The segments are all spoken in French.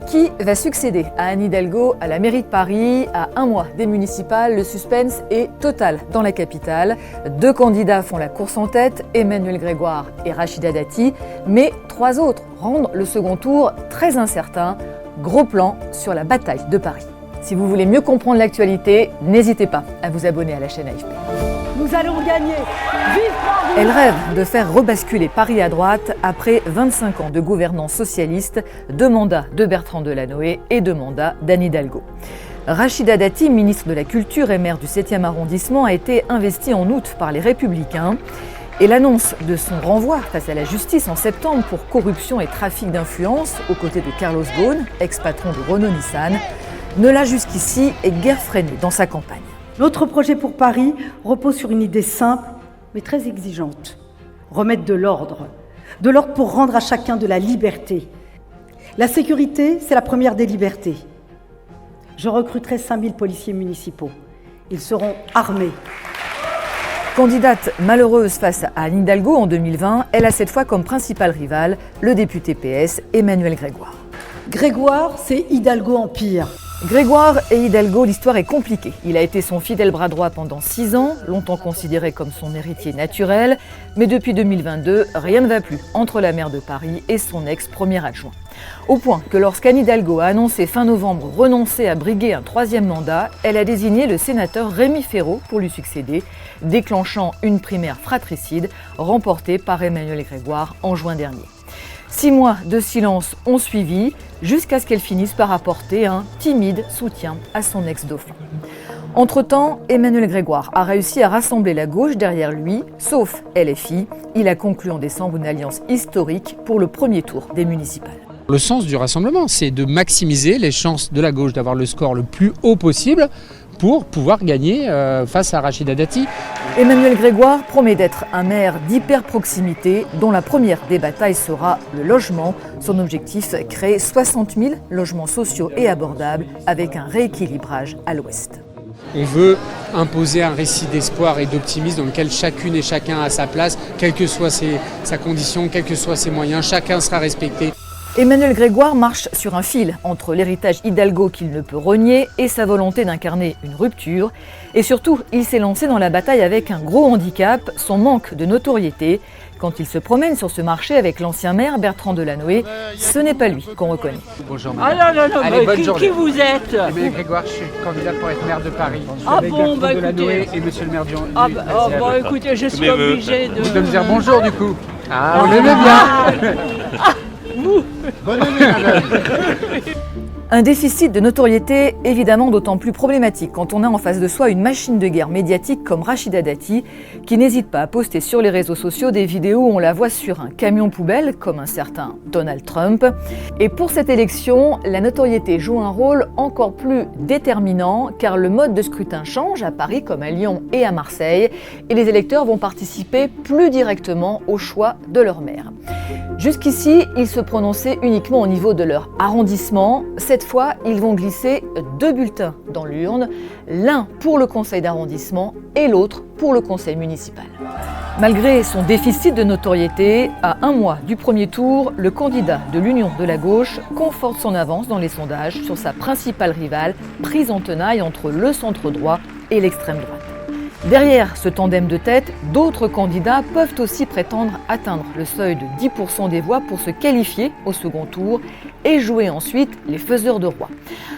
Qui va succéder à Anne Hidalgo à la mairie de Paris? À un mois des municipales, le suspense est total dans la capitale. Deux candidats font la course en tête, Emmanuel Grégoire et Rachida Dati, mais trois autres rendent le second tour très incertain. Gros plan sur la bataille de Paris. Si vous voulez mieux comprendre l'actualité, n'hésitez pas à vous abonner à la chaîne AFP. Nous allons gagner. Vive Paris! Elle rêve de faire rebasculer Paris à droite après 25 ans de gouvernance socialiste, 2 mandats de Bertrand Delanoë et 2 mandats d'Anne Hidalgo. Rachida Dati, ministre de la Culture et maire du 7e arrondissement, a été investie en août par les Républicains. Et l'annonce de son renvoi face à la justice en septembre pour corruption et trafic d'influence, aux côtés de Carlos Ghosn, ex-patron de Renault-Nissan, ne l'a jusqu'ici guère freiné dans sa campagne. Notre projet pour Paris repose sur une idée simple, mais très exigeante. Remettre de l'ordre. De l'ordre pour rendre à chacun de la liberté. La sécurité, c'est la première des libertés. Je recruterai 5000 policiers municipaux. Ils seront armés. Candidate malheureuse face à Anne Hidalgo en 2020, elle a cette fois comme principal rival le député PS Emmanuel Grégoire. Grégoire, c'est Hidalgo en pire. Grégoire et Hidalgo, l'histoire est compliquée. Il a été son fidèle bras droit pendant 6 ans, longtemps considéré comme son héritier naturel. Mais depuis 2022, rien ne va plus entre la maire de Paris et son ex-premier adjoint. Au point que lorsqu'Anne Hidalgo a annoncé fin novembre renoncer à briguer un 3e mandat, elle a désigné le sénateur Rémi Féraud pour lui succéder, déclenchant une primaire fratricide remportée par Emmanuel Grégoire en juin dernier. 6 mois de silence ont suivi, jusqu'à ce qu'elle finisse par apporter un timide soutien à son ex-dauphin. Entre-temps, Emmanuel Grégoire a réussi à rassembler la gauche derrière lui, sauf LFI. Il a conclu en décembre une alliance historique pour le premier tour des municipales. Le sens du rassemblement, c'est de maximiser les chances de la gauche d'avoir le score le plus haut possible pour pouvoir gagner face à Rachida Dati. Emmanuel Grégoire promet d'être un maire d'hyper-proximité dont la première des batailles sera le logement. Son objectif, créer 60 000 logements sociaux et abordables avec un rééquilibrage à l'ouest. On veut imposer un récit d'espoir et d'optimisme dans lequel chacune et chacun a sa place, quelle que soit sa condition, quels que soient ses moyens, chacun sera respecté. Emmanuel Grégoire marche sur un fil entre l'héritage Hidalgo qu'il ne peut renier et sa volonté d'incarner une rupture. Et surtout, il s'est lancé dans la bataille avec un gros handicap, son manque de notoriété. Quand il se promène sur ce marché avec l'ancien maire Bertrand Delanoë, ce n'est pas lui qu'on reconnaît. Bonjour madame. Ah non, allez, qui vous êtes? Emmanuel Grégoire, je suis candidat pour être maire de Paris. Avec Bertrand Delanoë et monsieur le maire du écoutez, je suis obligé de... Vous devez me dire bonjour du coup. Ah, on l'aimait bien. Bonne année, madame. Un déficit de notoriété évidemment d'autant plus problématique quand on a en face de soi une machine de guerre médiatique comme Rachida Dati qui n'hésite pas à poster sur les réseaux sociaux des vidéos où on la voit sur un camion poubelle comme un certain Donald Trump. Et pour cette élection, la notoriété joue un rôle encore plus déterminant car le mode de scrutin change à Paris comme à Lyon et à Marseille et les électeurs vont participer plus directement au choix de leur maire. Jusqu'ici, ils se prononçaient uniquement au niveau de leur arrondissement. Cette fois, ils vont glisser 2 bulletins dans l'urne, l'un pour le conseil d'arrondissement et l'autre pour le conseil municipal. Malgré son déficit de notoriété, à un mois du premier tour, le candidat de l'Union de la gauche conforte son avance dans les sondages sur sa principale rivale, prise en tenaille entre le centre droit et l'extrême droite. Derrière ce tandem de tête, d'autres candidats peuvent aussi prétendre atteindre le seuil de 10% des voix pour se qualifier au second tour et jouer ensuite les faiseurs de roi.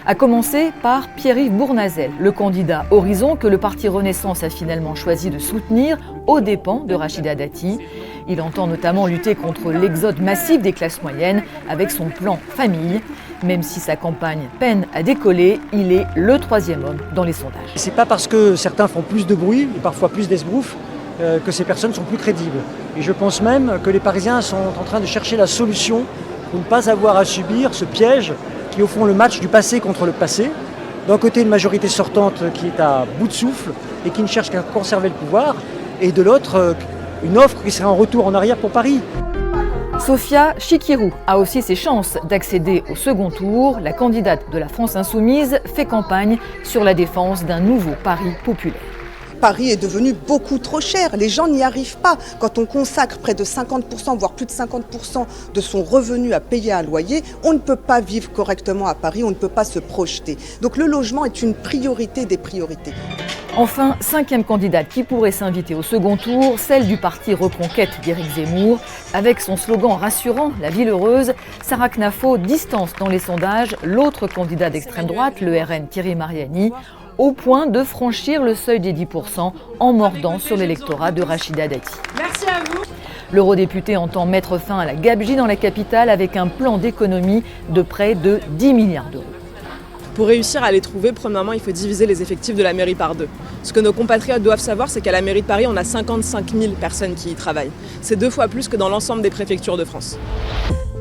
À commencer par Pierre-Yves Bournazel, le candidat Horizon que le parti Renaissance a finalement choisi de soutenir aux dépens de Rachida Dati. Il entend notamment lutter contre l'exode massif des classes moyennes avec son plan famille. Même si sa campagne peine à décoller, il est le 3e homme dans les sondages. C'est pas parce que certains font plus de bruit, et parfois plus d'esbrouf, que ces personnes sont plus crédibles. Et je pense même que les Parisiens sont en train de chercher la solution pour ne pas avoir à subir ce piège qui est au fond le match du passé contre le passé. D'un côté, une majorité sortante qui est à bout de souffle et qui ne cherche qu'à conserver le pouvoir, et de l'autre, une offre qui serait en retour en arrière pour Paris. Sophia Chikirou a aussi ses chances d'accéder au second tour. La candidate de la France Insoumise fait campagne sur la défense d'un nouveau Paris populaire. Paris est devenu beaucoup trop cher. Les gens n'y arrivent pas. Quand on consacre près de 50%, voire plus de 50% de son revenu à payer un loyer, on ne peut pas vivre correctement à Paris, on ne peut pas se projeter. Donc le logement est une priorité des priorités. Enfin, 5e candidate qui pourrait s'inviter au second tour, celle du parti Reconquête d'Éric Zemmour. Avec son slogan rassurant « La ville heureuse », Sarah Knafo distance dans les sondages l'autre candidat d'extrême droite, le RN Thierry Mariani, au point de franchir le seuil des 10% en mordant sur l'électorat de Rachida Dati. Merci à vous. L'eurodéputé entend mettre fin à la gabegie dans la capitale avec un plan d'économie de près de 10 milliards d'euros. Pour réussir à les trouver, premièrement, il faut diviser les effectifs de la mairie par 2. Ce que nos compatriotes doivent savoir, c'est qu'à la mairie de Paris, on a 55 000 personnes qui y travaillent. C'est 2 fois plus que dans l'ensemble des préfectures de France.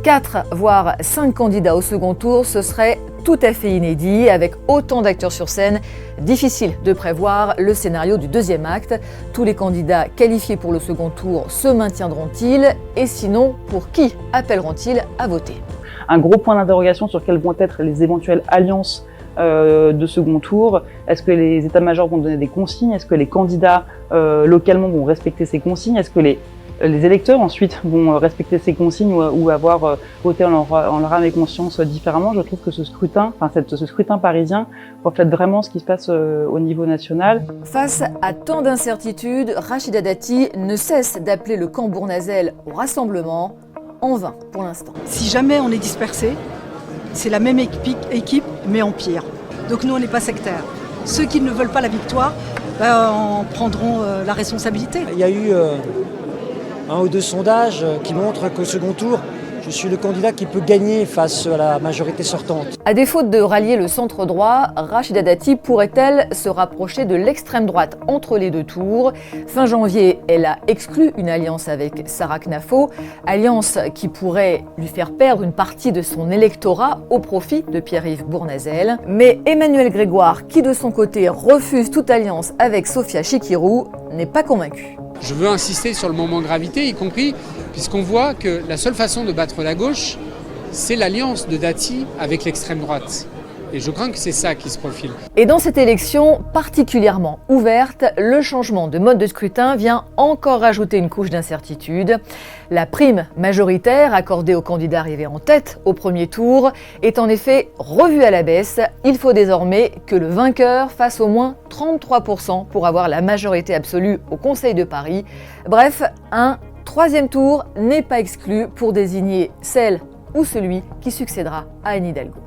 4, voire 5 candidats au second tour, ce serait tout à fait inédit. Avec autant d'acteurs sur scène, difficile de prévoir le scénario du deuxième acte. Tous les candidats qualifiés pour le second tour se maintiendront-ils? Et sinon, pour qui appelleront-ils à voter? Un gros point d'interrogation sur quelles vont être les éventuelles alliances de second tour. Est-ce que les états-majors vont donner des consignes? Est-ce que les candidats localement vont respecter ces consignes? Est-ce que les électeurs ensuite vont respecter ces consignes ou avoir voté en leur âme et conscience différemment? Je trouve que ce scrutin parisien reflète vraiment ce qui se passe au niveau national. Face à tant d'incertitudes, Rachida Dati ne cesse d'appeler le camp Bournazel au rassemblement, en vain pour l'instant. Si jamais on est dispersé, c'est la même équipe, mais en pire. Donc nous, on n'est pas sectaires. Ceux qui ne veulent pas la victoire en prendront la responsabilité. Il y a eu 1 ou 2 sondages qui montrent qu'au second tour, je suis le candidat qui peut gagner face à la majorité sortante. À défaut de rallier le centre droit, Rachida Dati pourrait-elle se rapprocher de l'extrême droite entre les 2 tours? Fin janvier, elle a exclu une alliance avec Sarah Knafo, alliance qui pourrait lui faire perdre une partie de son électorat au profit de Pierre-Yves Bournazel. Mais Emmanuel Grégoire, qui de son côté refuse toute alliance avec Sophia Chikirou, n'est pas convaincu. Je veux insister sur le moment gravité, y compris puisqu'on voit que la seule façon de battre la gauche, c'est l'alliance de Dati avec l'extrême droite. Et je crains que c'est ça qui se profile. Et dans cette élection particulièrement ouverte, le changement de mode de scrutin vient encore rajouter une couche d'incertitude. La prime majoritaire accordée aux candidats arrivés en tête au premier tour est en effet revue à la baisse. Il faut désormais que le vainqueur fasse au moins 33% pour avoir la majorité absolue au Conseil de Paris. Bref, un 3e tour n'est pas exclu pour désigner celle ou celui qui succédera à Anne Hidalgo.